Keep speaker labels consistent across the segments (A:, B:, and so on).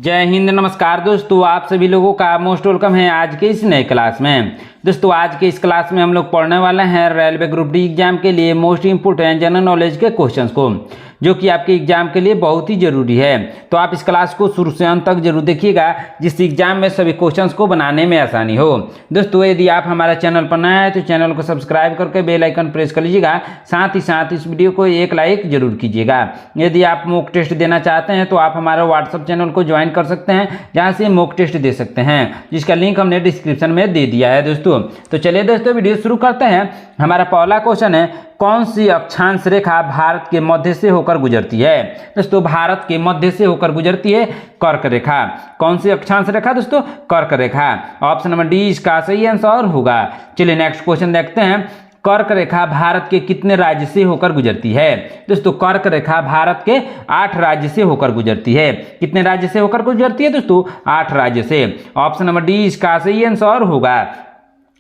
A: जय हिंद, नमस्कार दोस्तों। आप सभी लोगों का मोस्ट वेलकम है आज के इस नए क्लास में। दोस्तों आज के इस क्लास में हम लोग पढ़ने वाले हैं रेलवे ग्रुप डी एग्जाम के लिए मोस्ट इंपोर्टेंट जनरल नॉलेज के क्वेश्चंस को, जो कि आपके एग्जाम के लिए बहुत ही जरूरी है। तो आप इस क्लास को शुरू से अंत तक जरूर देखिएगा, जिससे एग्जाम में सभी क्वेश्चंस को बनाने में आसानी हो। दोस्तों यदि आप हमारे चैनल पर नए हैं तो चैनल को सब्सक्राइब करके बेल आइकन प्रेस कर लीजिएगा। साथ ही साथ इस वीडियो को एक लाइक जरूर कीजिएगा। यदि आप मॉक टेस्ट देना चाहते हैं तो आप हमारे व्हाट्सएप चैनल को ज्वाइन कर सकते हैं, जहाँ से मॉक टेस्ट दे सकते हैं, जिसका लिंक हमने डिस्क्रिप्शन में दे दिया है दोस्तों। तो चलिए दोस्तों वीडियो शुरू करते हैं। हमारा पहला क्वेश्चन है, कौन सी अक्षांश रेखा भारत के मध्य से होकर गुजरती है? दोस्तों भारत के मध्य से होकर गुजरती है कर्क रेखा। कौन सी अक्षांश रेखा दोस्तों? कर्क रेखा। ऑप्शन नंबर डी इसका सही आंसर होगा। चलिए नेक्स्ट क्वेश्चन देखते हैं। कर्क रेखा भारत के कितने राज्य से होकर गुजरती है? दोस्तों कर्क रेखा भारत के 8 राज्य से होकर गुजरती है। कितने राज्य से होकर गुजरती है दोस्तों? 8 राज्य से। ऑप्शन नंबर डी इसका सही आंसर होगा।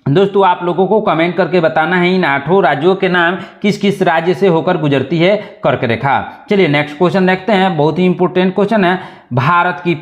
A: दोस्तों आप लोगों को कमेंट करके बताना है इन 8 राज्यों के नाम किस किस राज्य से होकर गुजरती है कर्क रेखा। चलिए नेक्स्ट क्वेश्चन देखते हैं। बहुत ही इंपोर्टेंट क्वेश्चन है। भारत की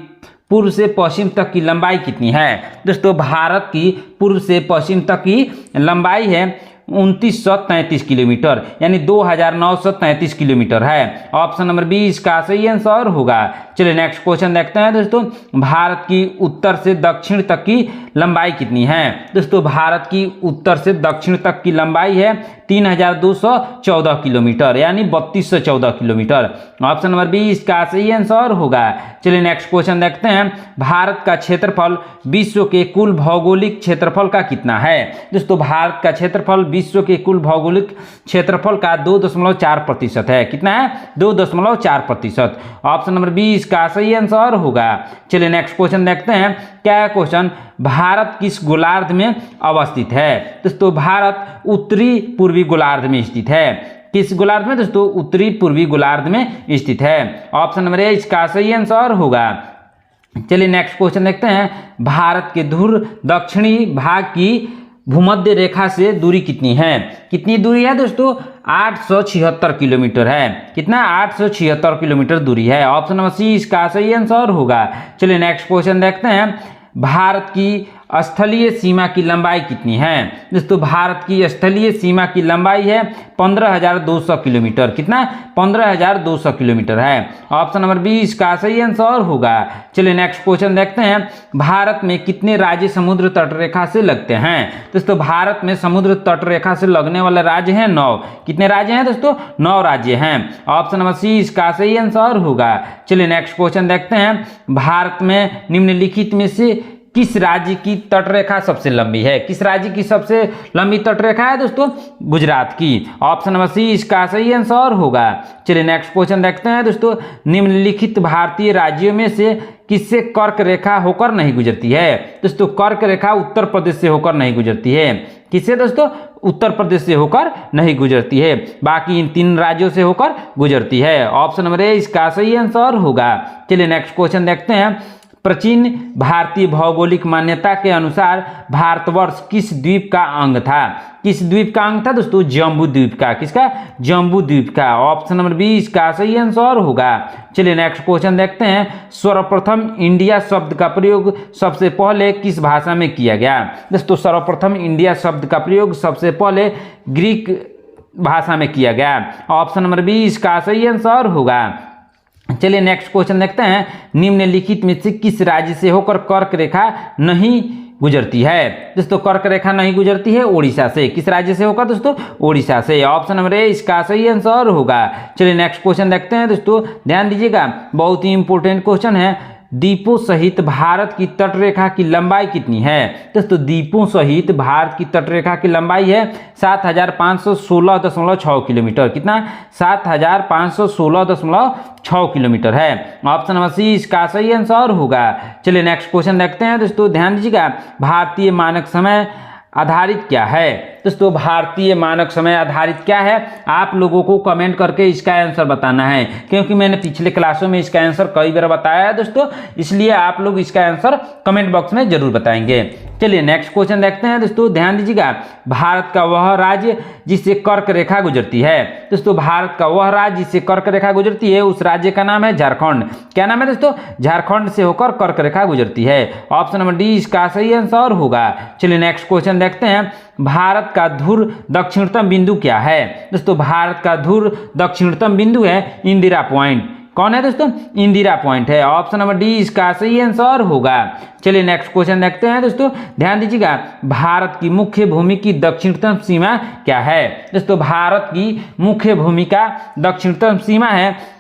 A: पूर्व से पश्चिम तक की लंबाई कितनी है? दोस्तों भारत की पूर्व से पश्चिम तक की लंबाई है 2933 किलोमीटर, यानी 2933 किलोमीटर है। ऑप्शन नंबर बी इसका सही आंसर होगा। चलिए नेक्स्ट क्वेश्चन देखते हैं दोस्तों। भारत की उत्तर से दक्षिण तक की लंबाई कितनी है? दोस्तों भारत की उत्तर से दक्षिण तक की लंबाई है 3214 किलोमीटर, यानी 3214 किलोमीटर। ऑप्शन नंबर बी इसका सही आंसर होगा। चलिए नेक्स्ट क्वेश्चन देखते हैं। भारत का क्षेत्रफल विश्व के कुल भौगोलिक क्षेत्रफल का कितना है? दोस्तों भारत का क्षेत्रफल विश्व के कुल भौगोलिक क्षेत्रफल का 2.4% है। कितना है? 2.4%। ऑप्शन नंबर बी इसका सही आंसर होगा। चलिए नेक्स्ट क्वेश्चन देखते हैं। क्या क्वेश्चन, भारत किस गोलार्ध में अवस्थित है? दोस्तों भारत उत्तरी पूर्वी गोलार्ध में स्थित है। किस गोलार्ध में दोस्तों? उत्तरी पूर्वी गोलार्ध में स्थित है। ऑप्शन नंबर ए इसका सही आंसर होगा। चलिए नेक्स्ट क्वेश्चन देखते हैं। भारत के ध्रुव दक्षिणी भाग की भूमध्य रेखा से दूरी कितनी है? कितनी दूरी है दोस्तों? 876 किलोमीटर है। कितना? 876 किलोमीटर दूरी है। ऑप्शन नंबर सी इसका सही आंसर होगा। चलिए नेक्स्ट क्वेश्चन देखते हैं। भारत की स्थलीय सीमा की लंबाई कितनी है? दोस्तों भारत की स्थलीय सीमा की लंबाई है 15,200 किलोमीटर। कितना? 15,200 किलोमीटर है। ऑप्शन नंबर बी इसका सही आंसर होगा। चलिए नेक्स्ट क्वेश्चन देखते हैं। भारत में कितने राज्य समुद्र तट रेखा से लगते हैं? दोस्तों भारत में समुद्र तट रेखा से लगने वाले राज्य हैं 9। कितने राज्य हैं दोस्तों? 9 राज्य हैं। ऑप्शन नंबर सी इसका सही आंसर होगा। चलिए नेक्स्ट क्वेश्चन देखते हैं। भारत में निम्नलिखित में से किस राज्य की तटरेखा सबसे लंबी है? किस राज्य की सबसे लंबी तटरेखा है दोस्तों? गुजरात की। ऑप्शन नंबर सी इसका सही आंसर होगा। चलिए नेक्स्ट क्वेश्चन देखते हैं दोस्तों। निम्नलिखित भारतीय राज्यों में से किससे कर्क रेखा होकर नहीं गुजरती है? दोस्तों कर्क रेखा उत्तर प्रदेश से होकर नहीं गुजरती है। किससे दोस्तों? उत्तर प्रदेश से होकर नहीं गुजरती है। बाकी इन 3 राज्यों से होकर गुजरती है। ऑप्शन नंबर ए इसका सही आंसर होगा। चलिए नेक्स्ट क्वेश्चन देखते हैं। प्राचीन भारतीय भौगोलिक मान्यता के अनुसार भारतवर्ष किस द्वीप का अंग था? किस द्वीप का अंग था दोस्तों? जम्बू द्वीप का। किसका? जम्बू द्वीप का। ऑप्शन नंबर बी इसका सही आंसर होगा। चलिए नेक्स्ट क्वेश्चन देखते हैं। सर्वप्रथम इंडिया शब्द का प्रयोग सबसे पहले किस भाषा में किया गया? दोस्तों सर्वप्रथम इंडिया शब्द का प्रयोग सबसे पहले ग्रीक भाषा में किया गया। ऑप्शन नंबर बी इसका सही आंसर होगा। चलिए नेक्स्ट क्वेश्चन देखते हैं। निम्नलिखित में से किस राज्य से होकर कर्क रेखा नहीं गुजरती है? दोस्तों कर्क रेखा नहीं गुजरती है ओडिशा से। किस राज्य से होकर दोस्तों? ओडिशा से। ऑप्शन नंबर ए इसका सही आंसर होगा। चलिए नेक्स्ट क्वेश्चन देखते हैं दोस्तों। ध्यान दीजिएगा, बहुत ही इंपोर्टेंट क्वेश्चन है। द्वीपों सहित भारत की तटरेखा की लंबाई कितनी है? दोस्तों द्वीपों सहित भारत की तटरेखा की लंबाई है 7516.6 किलोमीटर। कितना? 7516.6 किलोमीटर है। ऑप्शन नंबर सी इसका सही आंसर होगा। चलिए नेक्स्ट क्वेश्चन देखते हैं दोस्तों। ध्यान दीजिएगा, भारतीय मानक समय आधारित क्या है? दोस्तों भारतीय मानक समय आधारित क्या है, आप लोगों को कमेंट करके इसका आंसर बताना है, क्योंकि मैंने पिछले क्लासों में इसका आंसर कई बार बताया है दोस्तों, इसलिए आप लोग इसका आंसर कमेंट बॉक्स में जरूर बताएंगे। चलिए नेक्स्ट क्वेश्चन देखते हैं दोस्तों, ध्यान दीजिएगा। भारत का वह राज्य जिससे कर्क रेखा गुजरती है। दोस्तों भारत का वह राज्य जिससे कर्क रेखा गुजरती है, उस राज्य का नाम है झारखंड। क्या नाम है दोस्तों? झारखंड से होकर कर्क रेखा गुजरती है। ऑप्शन नंबर डी इसका सही आंसर होगा। चलिए नेक्स्ट क्वेश्चन देखते हैं। भारत का ध्रुव दक्षिणतम बिंदु क्या है? दोस्तों भारत का ध्रुव दक्षिणतम बिंदु है इंदिरा पॉइंट। कौन है दोस्तों? इंदिरा पॉइंट है। ऑप्शन नंबर डी इसका सही आंसर होगा। चलिए नेक्स्ट क्वेश्चन देखते हैं दोस्तों, ध्यान दीजिएगा। भारत की मुख्य भूमि की दक्षिणतम सीमा क्या है? दोस्तों भारत की मुख्य भूमि का दक्षिणतम सीमा है,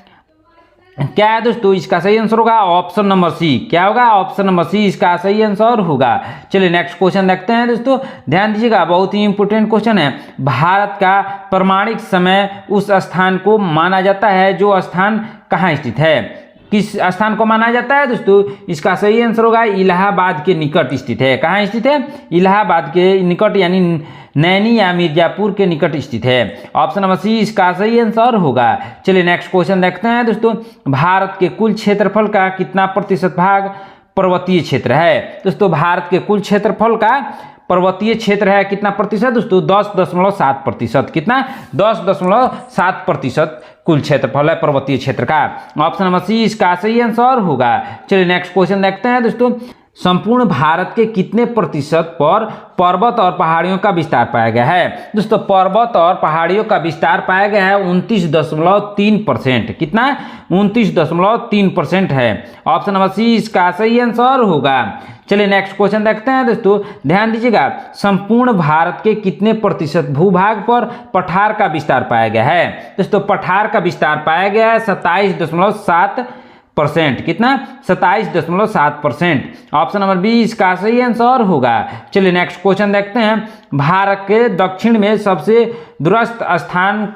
A: क्या है दोस्तों? इसका सही आंसर होगा ऑप्शन नंबर सी। क्या होगा? ऑप्शन नंबर सी इसका सही आंसर होगा। चलिए नेक्स्ट क्वेश्चन देखते हैं दोस्तों, ध्यान दीजिएगा, बहुत ही इंपोर्टेंट क्वेश्चन है। भारत का प्रमाणिक समय उस स्थान को माना जाता है जो स्थान कहाँ स्थित है? किस स्थान को माना जाता है दोस्तों? इसका सही आंसर होगा इलाहाबाद के निकट स्थित है। कहाँ स्थित है? इलाहाबाद के निकट, यानी नैनी या मिर्जापुर के निकट स्थित है। ऑप्शन नंबर सी इसका सही आंसर होगा। चलिए नेक्स्ट क्वेश्चन देखते हैं दोस्तों, भारत के कुल क्षेत्रफल का कितना प्रतिशत भाग पर्वतीय क्षेत्र है? दोस्तों भारत के कुल क्षेत्रफल का पर्वतीय क्षेत्र है कितना प्रतिशत दोस्तों? 10.7%। कितना? 10.7% कुल क्षेत्रफल है पर्वतीय क्षेत्र का। ऑप्शन नंबर सी इसका सही आंसर होगा। चलिए नेक्स्ट क्वेश्चन देखते हैं दोस्तों, संपूर्ण भारत के कितने प्रतिशत पर पर्वत और पहाड़ियों का विस्तार पाया गया है? दोस्तों पर्वत और पहाड़ियों का विस्तार पाया गया है 29.3%। कितना? 29.3% है। ऑप्शन नंबर सी इसका सही आंसर होगा। चलिए नेक्स्ट क्वेश्चन देखते हैं दोस्तों, ध्यान दीजिएगा। संपूर्ण भारत के कितने प्रतिशत भूभाग पर पठार का विस्तार पाया गया है? दोस्तों पठार का विस्तार पाया गया है 27.7%। कितना? 27.7%। ऑप्शन नंबर बी इसका सही आंसर होगा। चलिए नेक्स्ट क्वेश्चन देखते हैं, भारत के दक्षिण में सबसे दूरस्थ स्थान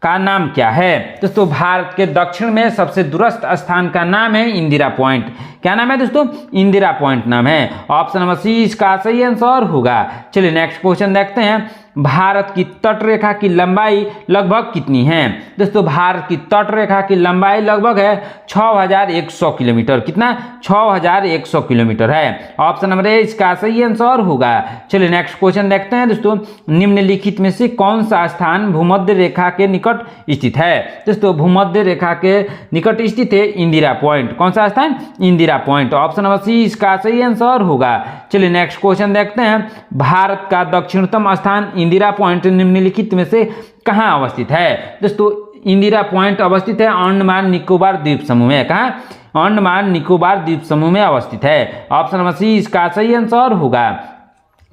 A: का नाम क्या है? दोस्तों भारत के दक्षिण में सबसे दूरस्थ स्थान का नाम है इंदिरा पॉइंट। क्या नाम है दोस्तों? इंदिरा पॉइंट नाम है। ऑप्शन नंबर सी इसका सही आंसर होगा। चलिए नेक्स्ट क्वेश्चन देखते हैं, भारत की तट रेखा की लंबाई लगभग कितनी है? दोस्तों भारत की तट रेखा की लंबाई लगभग है 6100 किलोमीटर। कितना? 6100 किलोमीटर है। ऑप्शन नंबर ए इसका सही आंसर होगा। चलिए नेक्स्ट क्वेश्चन देखते हैं दोस्तों, निम्नलिखित में से कौन सा स्थान भूमध्य रेखा के निकट स्थित है? दोस्तों भूमध्य रेखा के निकट स्थित है इंदिरा पॉइंट। कौन सा स्थान? Indira point. Option number C इसका सही आंसर होगा। चलिए नेक्स्ट क्वेश्चन देखते हैं, भारत का दक्षिणतम स्थान इंदिरा पॉइंट निम्नलिखित में से कहाँ अवस्थित है? दोस्तों इंदिरा पॉइंट अवस्थित है अंडमान निकोबार द्वीप समूह में। कहाँ? अंडमान निकोबार द्वीप समूह में अवस्थित है। ऑप्शन नंबर सी इसका सही आंसर होगा।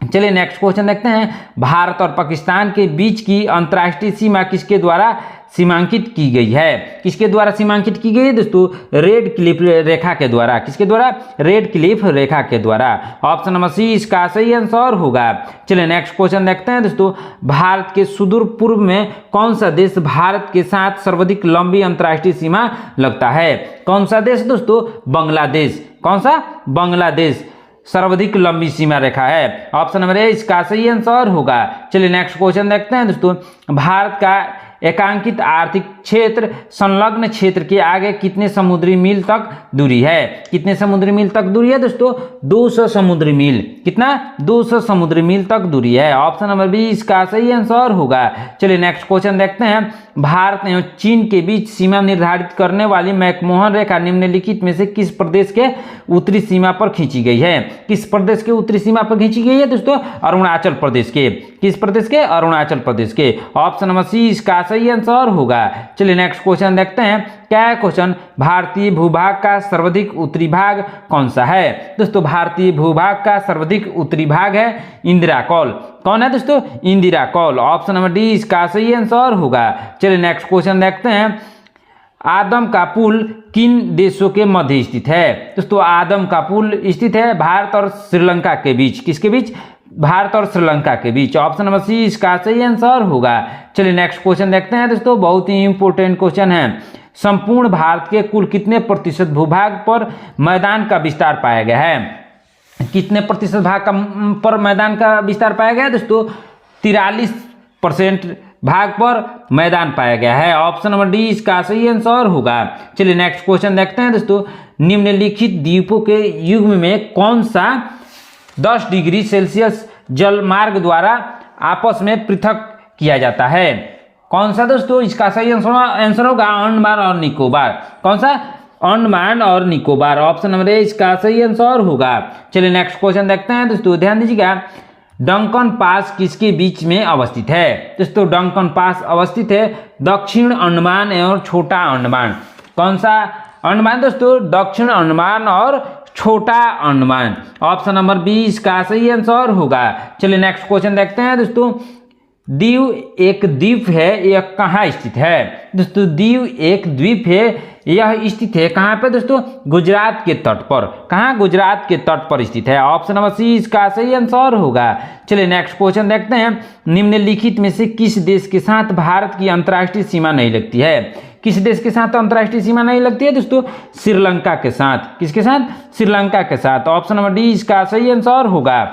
A: चलिए नेक्स्ट क्वेश्चन देखते हैं, भारत और पाकिस्तान के बीच की अंतर्राष्ट्रीय सीमा किसके द्वारा सीमांकित की गई है? किसके द्वारा सीमांकित की गई है दोस्तों? रेड क्लिफ रेखा के द्वारा। किसके द्वारा? रेड क्लिफ रेखा के द्वारा। ऑप्शन नंबर सी इसका सही आंसर होगा। चलिए नेक्स्ट क्वेश्चन देखते हैं दोस्तों, भारत के सुदूर पूर्व में कौन सा देश भारत के साथ सर्वाधिक लंबी अंतर्राष्ट्रीय सीमा लगता है? कौन सा देश दोस्तों? बांग्लादेश। कौन सा? बांग्लादेश सर्वाधिक लंबी सीमा रेखा है। ऑप्शन नंबर ए इसका सही आंसर होगा। चलिए नेक्स्ट क्वेश्चन देखते हैं दोस्तों, भारत का एकांकित आर्थिक क्षेत्र संलग्न क्षेत्र के आगे कितने समुद्री मील तक दूरी है? कितने समुद्री मील तक दूरी है दोस्तों? 200 समुद्री मील। कितना? 200 समुद्री मील तक दूरी है। ऑप्शन नंबर बी इसका सही आंसर होगा। चलिए नेक्स्ट क्वेश्चन देखते हैं, भारत एवं चीन के बीच सीमा निर्धारित करने वाली मैकमोहन रेखा निम्नलिखित में से किस प्रदेश के उत्तरी सीमा पर खींची गई है? किस प्रदेश के उत्तरी सीमा पर खींची गई है दोस्तों? अरुणाचल प्रदेश के। किस प्रदेश के? अरुणाचल प्रदेश के। ऑप्शन नंबर सी इसका सही आंसर होगा। चलिए नेक्स्ट क्वेश्चन देखते हैं, क्या है क्वेश्चन? भारतीय भूभाग का सर्वाधिक उत्तरी भाग कौन सा है? दोस्तों भारतीय भूभाग का सर्वाधिक उत्तरी भाग है इंदिरा कौल। कौन है दोस्तों? Indira Kaul. Option number D इसका सही आंसर होगा। चलिए नेक्स्ट क्वेश्चन देखते हैं, आदम का पुल किन देशों के मध्य स्थित है? दोस्तों आदम का पुल स्थित है भारत और श्रीलंका के बीच। किसके बीच? भारत और श्रीलंका के बीच। ऑप्शन नंबर सी इसका सही आंसर होगा। चलिए नेक्स्ट क्वेश्चन देखते हैं दोस्तों, बहुत ही इंपोर्टेंट क्वेश्चन है, संपूर्ण भारत के कुल कितने प्रतिशत भूभाग पर मैदान का विस्तार पाया गया है? कितने प्रतिशत भाग का पर मैदान का विस्तार पाया गया है दोस्तों? 43% भाग पर मैदान पाया गया है। ऑप्शन नंबर डी इसका सही आंसर होगा। चलिए नेक्स्ट क्वेश्चन देखते हैं दोस्तों। निम्नलिखित द्वीपों के युग्म में कौन सा 10 डिग्री सेल्सियस जलमार्ग द्वारा आपस में पृथक किया जाता है? कौन सा दोस्तों? इसका सही आंसर होगा अंडमान और निकोबार। कौन सा? अंडमान और निकोबार। ऑप्शन नंबर ए इसका सही आंसर होगा। चलिए नेक्स्ट क्वेश्चन देखते हैं दोस्तों, ध्यान दीजिएगा। डंकन पास किसके बीच में अवस्थित है? दोस्तों डंकन पास अवस्थित है दक्षिण अंडमान और छोटा अंडमान। कौन सा अंडमान दोस्तों? दक्षिण अंडमान और छोटा अंडमान। ऑप्शन नंबर बी इसका सही आंसर होगा। चलिए नेक्स्ट क्वेश्चन देखते हैं दोस्तों। दीव एक द्वीप है, यह कहाँ स्थित है? दोस्तों दीव एक द्वीप है, यह स्थित है कहाँ पे दोस्तों? गुजरात के तट पर। कहाँ? गुजरात के तट पर स्थित है। ऑप्शन नंबर सी इसका सही आंसर होगा। चलिए नेक्स्ट क्वेश्चन देखते हैं। निम्नलिखित में से किस देश के साथ भारत की अंतर्राष्ट्रीय सीमा नहीं लगती है? किस देश के साथ अंतर्राष्ट्रीय सीमा नहीं लगती है दोस्तों? श्रीलंका के साथ। किसके साथ? श्रीलंका के साथ। ऑप्शन नंबर डी इसका सही आंसर होगा।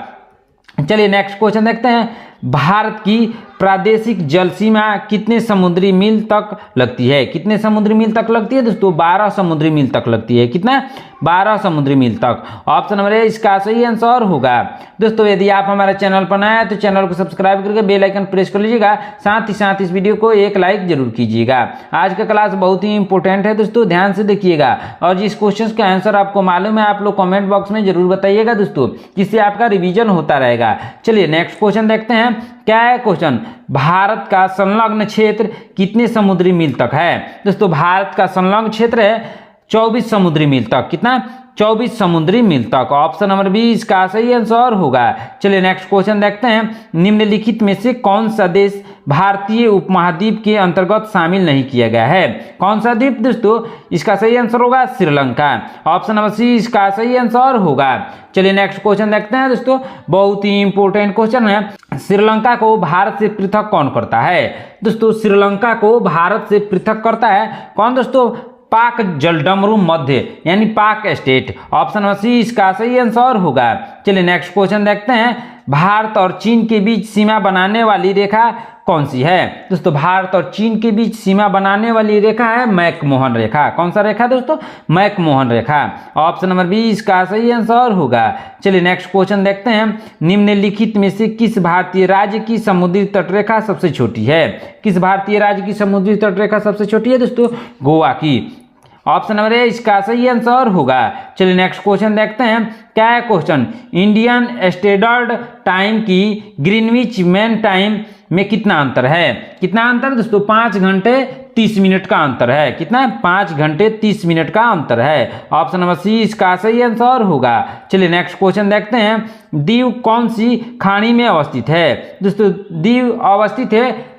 A: चलिए नेक्स्ट क्वेश्चन देखते हैं। भारत की प्रादेशिक जल सीमा कितने समुद्री मील तक लगती है? कितने समुद्री मील तक लगती है दोस्तों? 12 समुद्री मील तक लगती है। कितना? 12 समुद्री मील तक। ऑप्शन नंबर ए इसका सही आंसर होगा। दोस्तों यदि आप हमारे चैनल पर नए हैं तो चैनल को सब्सक्राइब करके बेल आइकन प्रेस कर लीजिएगा। साथ ही साथ इस वीडियो को एक लाइक जरूर कीजिएगा। आज का क्लास बहुत ही इंपॉर्टेंट है दोस्तों, ध्यान से देखिएगा। और जिस क्वेश्चन का आंसर आपको मालूम है आप लोग कॉमेंट बॉक्स में जरूर बताइएगा दोस्तों, जिससे आपका रिविजन होता रहेगा। चलिए नेक्स्ट क्वेश्चन देखते हैं। क्या है क्वेश्चन? भारत का संलग्न क्षेत्र कितने समुद्री मील तक है? दोस्तों भारत का संलग्न क्षेत्र है 24 समुद्री मील तक। कितना? 24 समुद्री मील तक। ऑप्शन नंबर बी इसका सही आंसर होगा। चलिए नेक्स्ट क्वेश्चन देखते हैं। निम्नलिखित में से कौन सा देश भारतीय उपमहाद्वीप के अंतर्गत शामिल नहीं किया गया है? कौन सा द्वीप दोस्तों? इसका सही आंसर होगा श्रीलंका। ऑप्शन नंबर सी इसका सही आंसर होगा। चलिए नेक्स्ट क्वेश्चन देखते हैं दोस्तों, बहुत ही इंपॉर्टेंट क्वेश्चन है। श्रीलंका को भारत से पृथक कौन करता है? दोस्तों श्रीलंका को भारत से पृथक करता है कौन दोस्तों? पाक जलडमरू मध्य यानी पाक स्टेट। ऑप्शन नंबर सी इसका सही आंसर होगा। चलिए नेक्स्ट क्वेश्चन देखते हैं। भारत और चीन के बीच सीमा बनाने वाली रेखा कौन सी है? दोस्तों भारत और चीन के बीच सीमा बनाने वाली रेखा है मैकमोहन रेखा। कौन सा रेखा दोस्तों? मैकमोहन रेखा। ऑप्शन नंबर बी इसका सही आंसर होगा। चलिए नेक्स्ट क्वेश्चन देखते हैं। निम्नलिखित में से किस भारतीय राज्य की समुद्री तटरेखा सबसे छोटी है? किस भारतीय राज्य की समुद्री तटरेखा सबसे छोटी है दोस्तों? गोवा की। ऑप्शन नंबर ए इसका सही आंसर होगा। चलिए नेक्स्ट क्वेश्चन देखते हैं। क्या है क्वेश्चन? इंडियन स्टैंडर्ड टाइम की ग्रीनविच मेन टाइम में कितना अंतर है? कितना अंतर दोस्तों? 5 घंटे 30 मिनट का अंतर है। कितना? 5 घंटे 30 मिनट का अंतर है। ऑप्शन नंबर सी इसका सही आंसर होगा। चलिए नेक्स्ट क्वेश्चन देखते हैं। दीव कौन सी खाड़ी में अवस्थित है? दोस्तों दीव अवस्थित है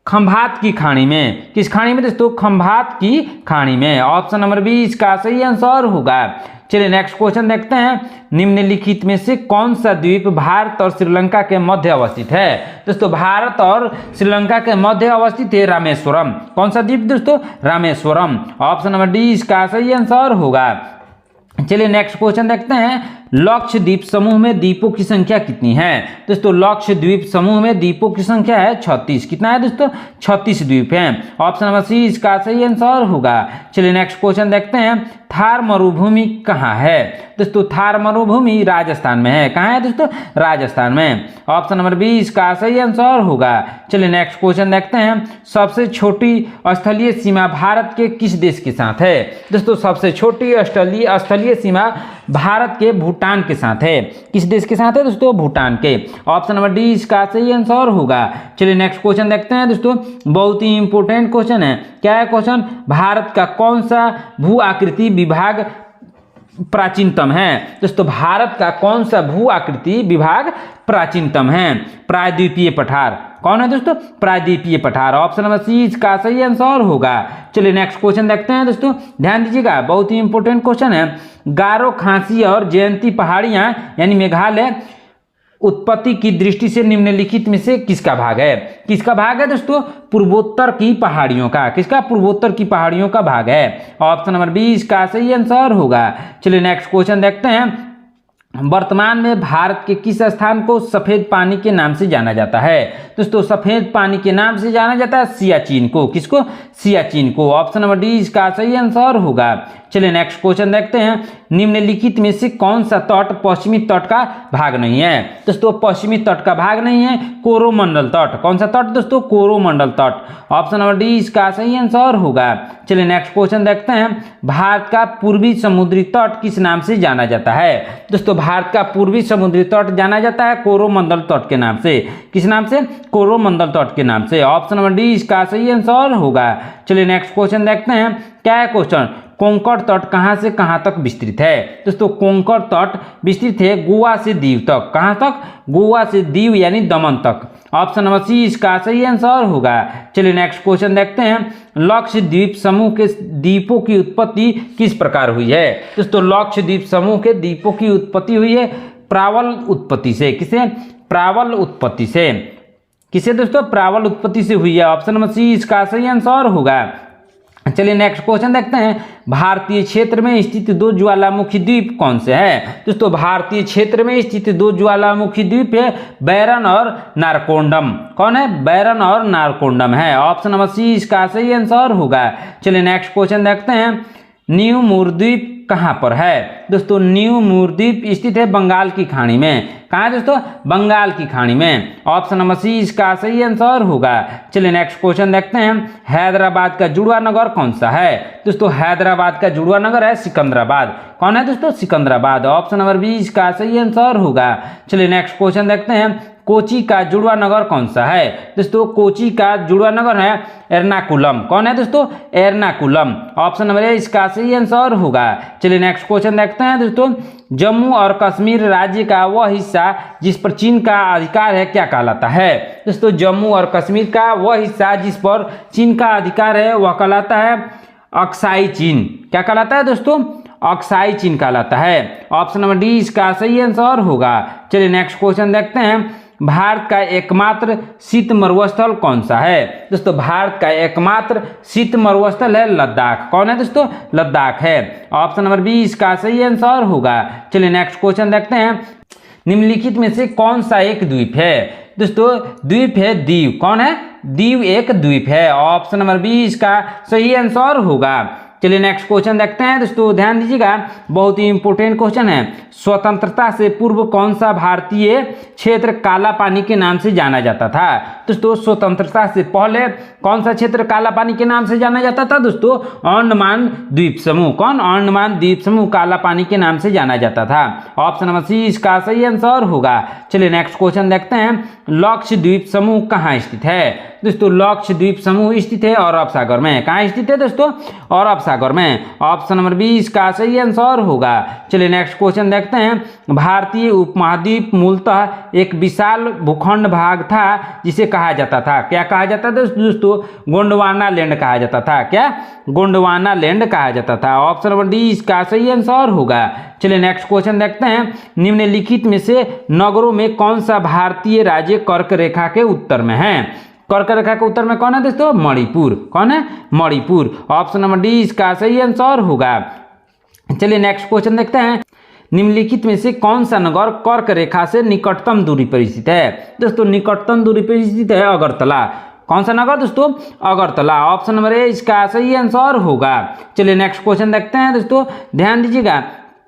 A: खंभात की खाड़ी में। किस खाड़ी में दोस्तों? खंभात की खाड़ी में। ऑप्शन नंबर बी इसका सही आंसर होगा। चलिए नेक्स्ट क्वेश्चन देखते हैं। निम्नलिखित में से कौन सा द्वीप भारत और श्रीलंका के मध्य अवस्थित है? दोस्तों भारत और श्रीलंका के मध्य अवस्थित है रामेश्वरम। कौन सा द्वीप दोस्तों? रामेश्वरम। ऑप्शन नंबर डी इसका सही आंसर होगा। चलिए नेक्स्ट क्वेश्चन देखते हैं। लक्षद्वीप समूह में द्वीपों की संख्या कितनी है? दोस्तों लक्षद्वीप समूह में द्वीपों की संख्या है 36। कितना है दोस्तों? 36 द्वीप हैं। ऑप्शन नंबर सी इसका सही आंसर होगा। चलिए नेक्स्ट क्वेश्चन देखते हैं। थार मरुभूमि कहाँ है? दोस्तों थार मरुभूमि राजस्थान में है। कहाँ है दोस्तों? राजस्थान में। ऑप्शन नंबर बी इसका सही आंसर होगा। चलिए नेक्स्ट क्वेश्चन देखते हैं। सबसे छोटी स्थलीय सीमा भारत के किस देश के साथ है? दोस्तों सबसे छोटी स्थलीय सीमा भारत के भूटान के साथ है। किस देश के साथ है दोस्तों? भूटान के। ऑप्शन नंबर डी इसका सही आंसर होगा। चलिए नेक्स्ट क्वेश्चन देखते हैं दोस्तों, बहुत ही इंपॉर्टेंट क्वेश्चन है। क्या है क्वेश्चन? भारत का कौन सा भू आकृति विभाग प्राचीनतम है? दोस्तों भारत का कौन सा भू आकृति विभाग प्राचीनतम है? प्रायद्वीपीय पठार। कौन है दोस्तों? प्रायद्वीपीय पठार। ऑप्शन नंबर सी इसका सही आंसर होगा। चलिए नेक्स्ट क्वेश्चन देखते हैं दोस्तों, ध्यान दीजिएगा, बहुत ही इंपॉर्टेंट क्वेश्चन है। गारो, खासी और जयंती पहाड़ियां यानी मेघालय उत्पत्ति की दृष्टि से निम्नलिखित में से किसका भाग है? किसका भाग है दोस्तों? पूर्वोत्तर की पहाड़ियों का। किसका? पूर्वोत्तर की पहाड़ियों का भाग है। ऑप्शन नंबर बी इसका सही आंसर होगा। चलिए नेक्स्ट क्वेश्चन देखते हैं। वर्तमान में भारत के किस स्थान को सफेद पानी के नाम से जाना जाता है? दोस्तों सफेद पानी के नाम से जाना जाता है सियाचिन को। किसको? सियाचिन को। ऑप्शन नंबर डी इसका सही आंसर होगा। चलिए नेक्स्ट क्वेश्चन देखते हैं। निम्नलिखित में से कौन सा तट पश्चिमी तट का भाग नहीं है? दोस्तों पश्चिमी तट का भाग नहीं है कोरोमंडल तट। कौन सा तट दोस्तों? कोरोमंडल तट। ऑप्शन नंबर डी इसका सही आंसर होगा। चलिए नेक्स्ट क्वेश्चन देखते हैं। भारत का पूर्वी समुद्री तट किस नाम से जाना जाता है? दोस्तों भारत का पूर्वी समुद्री तट जाना जाता है कोरोमंडल तट के नाम से। किस नाम से? कोरोमंडल तट के नाम से। ऑप्शन नंबर डी इसका सही आंसर होगा। चलिए नेक्स्ट क्वेश्चन देखते हैं। क्या है क्वेश्चन? कोंकण तट कहां से कहां तक विस्तृत है? दोस्तों कोंकण तट विस्तृत है गोवा से दीव तक। कहां तक? गोवा से दीव यानी दमन तक। ऑप्शन नंबर सी इसका सही आंसर होगा। चलिए नेक्स्ट क्वेश्चन देखते हैं। लक्षद्वीप समूह के द्वीपों की उत्पत्ति किस प्रकार हुई है? दोस्तों लक्षद्वीप समूह के द्वीपों की उत्पत्ति हुई है प्रावल उत्पत्ति से। किसे? प्रावल उत्पत्ति से। किसे दोस्तों? प्रावल उत्पत्ति से हुई है। ऑप्शन नंबर सी इसका सही आंसर होगा। चलिए नेक्स्ट क्वेश्चन देखते हैं। भारतीय क्षेत्र में स्थित दो ज्वालामुखी द्वीप कौन से हैं? दोस्तों भारतीय क्षेत्र में स्थित दो ज्वालामुखी द्वीप है बैरन और नारकोंडम। कौन है? बैरन और नारकोंडम है। ऑप्शन नंबर सी इसका सही आंसर होगा। चलिए नेक्स्ट क्वेश्चन देखते हैं। न्यू मूर द्वीप कहाँ पर है? दोस्तों न्यू मूर द्वीप स्थित है बंगाल की खाड़ी में। कहाँ है दोस्तों? बंगाल की खाड़ी में। ऑप्शन नंबर सी इसका सही आंसर होगा। चलिए नेक्स्ट क्वेश्चन देखते हैं। हैदराबाद का जुड़वा नगर कौन सा है? दोस्तों हैदराबाद का जुड़वा नगर है सिकंदराबाद। कौन है दोस्तों? सिकंदराबाद। ऑप्शन नंबर बी इसका सही आंसर होगा। चलिए नेक्स्ट क्वेश्चन देखते हैं। कोची का जुड़वा नगर कौन सा है? दोस्तों कोची का जुड़वा नगर है एर्नाकुलम। कौन है दोस्तों? एर्नाकुलम। ऑप्शन नंबर ए इसका सही आंसर होगा। चलिए नेक्स्ट क्वेश्चन देखते हैं दोस्तों। जम्मू और कश्मीर राज्य का वह हिस्सा जिस पर चीन का अधिकार है क्या कहलाता है? दोस्तों जम्मू और कश्मीर का वह हिस्सा जिस पर चीन का अधिकार है वह कहलाता है अक्साई चीन। क्या कहलाता है दोस्तों? अक्साई चीन कहलाता है। ऑप्शन नंबर डी इसका सही आंसर होगा। चलिए नेक्स्ट क्वेश्चन देखते हैं। भारत का एकमात्र शीत मरुस्थल कौन सा है? दोस्तों भारत का एकमात्र शीत मरुस्थल है लद्दाख। कौन है दोस्तों? लद्दाख है। ऑप्शन नंबर बी इसका सही आंसर होगा। चलिए नेक्स्ट क्वेश्चन देखते हैं। निम्नलिखित में से कौन सा एक द्वीप है? दोस्तों द्वीप है दीव। कौन है? दीव एक द्वीप है। ऑप्शन नंबर बी इसका सही आंसर होगा। चलिए नेक्स्ट क्वेश्चन देखते हैं दोस्तों, ध्यान दीजिएगा, बहुत ही इंपोर्टेंट क्वेश्चन है। स्वतंत्रता से पूर्व कौन सा भारतीय क्षेत्र काला पानी के नाम से जाना जाता था? दोस्तों स्वतंत्रता से पहले कौन सा क्षेत्र काला पानी के नाम से जाना जाता था? दोस्तों अंडमान द्वीप समूह। कौन? अंडमान द्वीप समूह काला पानी के नाम से जाना जाता था। ऑप्शन नंबर सी इसका सही आंसर होगा। चलिए नेक्स्ट क्वेश्चन देखते हैं। लक्षद्वीप समूह कहाँ स्थित है? दोस्तों लक्षद्वीप समूह स्थित है अरब सागर में। कहाँ स्थित है दोस्तों? अरब सागर में। ऑप्शन नंबर बी इसका सही आंसर होगा। चलिए नेक्स्ट क्वेश्चन देखते हैं। भारतीय उपमहाद्वीप मूलतः एक विशाल भूखंड भाग था जिसे कहा जाता था, क्या कहा जाता था दोस्तों? गोंडवाना लैंड कहा जाता था। क्या? गोंडवाना लैंड कहा जाता था। ऑप्शन नंबर डी इसका सही आंसर होगा। चलिए नेक्स्ट क्वेश्चन देखते हैं। निम्नलिखित में से नगरों में कौन सा भारतीय राज्य कर्क रेखा के उत्तर में है? कर्क रेखा के उत्तर में कौन है दोस्तों? मणिपुर। कौन है? मणिपुर। ऑप्शन नंबर डी इसका सही आंसर होगा। चलिए नेक्स्ट क्वेश्चन देखते हैं। निम्नलिखित में से कौन सा नगर कर्क रेखा से निकटतम दूरी पर स्थित है? दोस्तों निकटतम दूरी पर स्थित है अगरतला। कौन सा नगर दोस्तों? अगरतला। ऑप्शन नंबर ए इसका सही आंसर होगा। चलिए नेक्स्ट क्वेश्चन देखते हैं दोस्तों, ध्यान दीजिएगा।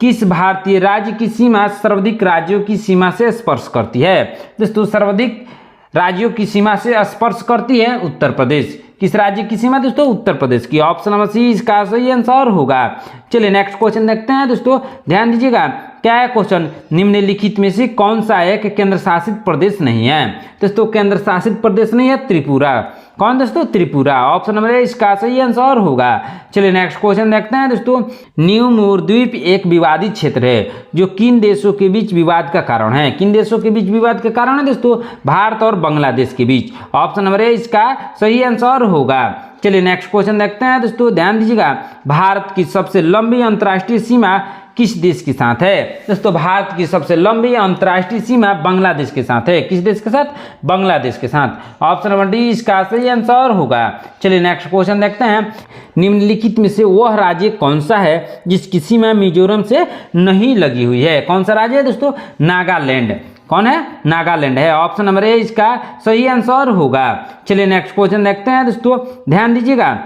A: किस भारतीय राज्य की सीमा सर्वाधिक राज्यों की सीमा से स्पर्श करती है? दोस्तों सर्वाधिक राज्यों की सीमा से स्पर्श करती है उत्तर प्रदेश। किस राज्य की सीमा दोस्तों? उत्तर प्रदेश की। ऑप्शन नंबर सी इसका सही आंसर होगा। चलिए नेक्स्ट क्वेश्चन देखते हैं दोस्तों, ध्यान दीजिएगा। क्या है क्वेश्चन? निम्नलिखित में से कौन सा एक केंद्र शासित प्रदेश नहीं है? दोस्तों केंद्र शासित प्रदेश नहीं है त्रिपुरा। कौन दोस्तों? त्रिपुरा। ऑप्शन नंबर ए इसका सही आंसर होगा। चलिए नेक्स्ट क्वेश्चन देखते हैं दोस्तों। न्यू मूर द्वीप एक विवादित क्षेत्र है जो किन देशों के बीच विवाद का कारण है? किन देशों के बीच विवाद का कारण है दोस्तों? भारत और बांग्लादेश के बीच। ऑप्शन नंबर ए इसका सही आंसर होगा। चलिए नेक्स्ट क्वेश्चन देखते हैं दोस्तों, ध्यान दीजिएगा। भारत की सबसे लंबी अंतर्राष्ट्रीय सीमा किस देश के साथ है? दोस्तों भारत की सबसे लंबी अंतर्राष्ट्रीय सीमा बांग्लादेश के साथ है। किस देश के साथ? बांग्लादेश के साथ। ऑप्शन नंबर डी इसका सही आंसर होगा। चलिए नेक्स्ट क्वेश्चन देखते हैं। निम्नलिखित में से वह राज्य कौन सा है जिसकी सीमा मिजोरम से नहीं लगी हुई है? कौन सा राज्य है दोस्तों? नागालैंड। कौन है? नागालैंड है। ऑप्शन नंबर ए इसका सही आंसर होगा। चलिए नेक्स्ट क्वेश्चन देखते हैं दोस्तों, ध्यान दीजिएगा।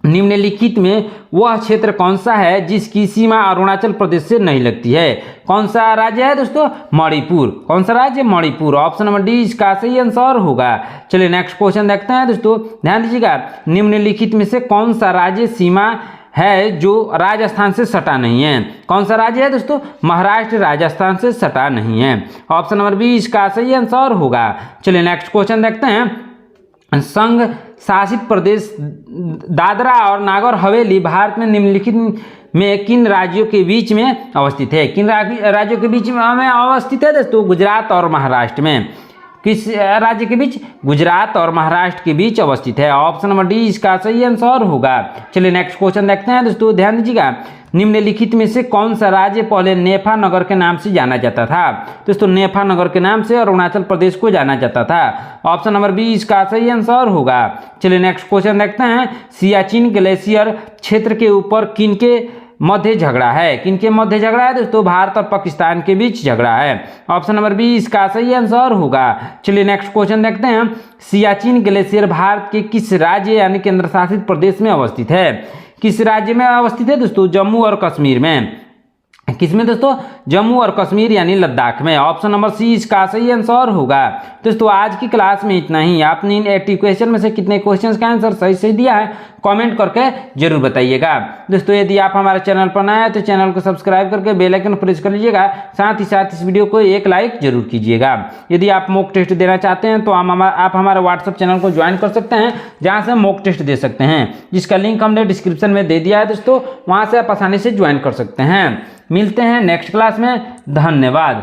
A: निम्नलिखित में वह क्षेत्र कौन सा है जिसकी सीमा अरुणाचल प्रदेश से नहीं लगती है? कौन सा राज्य है दोस्तों? मणिपुर। कौन सा राज्य? मणिपुर। ऑप्शन नंबर डी इसका सही आंसर होगा। चलिए नेक्स्ट क्वेश्चन देखते हैं दोस्तों, ध्यान दीजिएगा। निम्नलिखित में से कौन सा राज्य सीमा है जो राजस्थान से सटा नहीं है? कौन सा राज्य है दोस्तों? महाराष्ट्र राजस्थान से सटा नहीं है। ऑप्शन नंबर बी इसका सही आंसर होगा। चलिए नेक्स्ट क्वेश्चन देखते हैं। संघ शासित प्रदेश दादरा और नागर हवेली भारत में निम्नलिखित में किन राज्यों के बीच में अवस्थित है? किन राज्यों के बीच में अवस्थित है दोस्तों? गुजरात और महाराष्ट्र में। किस राज्य के बीच? गुजरात और महाराष्ट्र के बीच अवस्थित है। ऑप्शन नंबर डी इसका सही आंसर होगा। चलिए नेक्स्ट क्वेश्चन देखते हैं दोस्तों, ध्यान दीजिएगा। निम्नलिखित में से कौन सा राज्य पहले नेफा नगर के नाम से जाना जाता था? दोस्तों नेफा नगर के नाम से अरुणाचल प्रदेश को जाना जाता था। ऑप्शन नंबर बी इसका सही आंसर होगा। चलिए नेक्स्ट क्वेश्चन देखते हैं। सियाचिन ग्लेशियर क्षेत्र के ऊपर किनके मध्य झगड़ा है? किनके मध्य झगड़ा है दोस्तों? भारत और पाकिस्तान के बीच झगड़ा है। ऑप्शन नंबर बी इसका सही आंसर होगा। चलिए नेक्स्ट क्वेश्चन देखते हैं। सियाचिन ग्लेशियर भारत के किस राज्य यानी केंद्र शासित प्रदेश में अवस्थित है? किस राज्य में अवस्थित है दोस्तों? जम्मू और कश्मीर में। किसमें दोस्तों? जम्मू और कश्मीर यानी लद्दाख में। ऑप्शन नंबर सी इसका सही आंसर होगा। दोस्तों आज की क्लास में इतना ही। आपने इन 80 क्वेश्चन में से कितने क्वेश्चंस का आंसर सही सही दिया है कमेंट करके जरूर बताइएगा। दोस्तों यदि आप हमारे चैनल पर नए हैं तो चैनल को सब्सक्राइब करके बेल आइकन प्रेस कर लीजिएगा। साथ ही साथ इस वीडियो को एक लाइक जरूर कीजिएगा। यदि आप मॉक टेस्ट देना चाहते हैं तो आप हमारे व्हाट्सएप चैनल को ज्वाइन कर सकते हैं, जहाँ से मॉक टेस्ट दे सकते हैं, जिसका लिंक हमने डिस्क्रिप्शन में दे दिया है दोस्तों। वहाँ से आप आसानी से ज्वाइन कर सकते हैं। मिलते हैं नेक्स्ट क्लास में। धन्यवाद।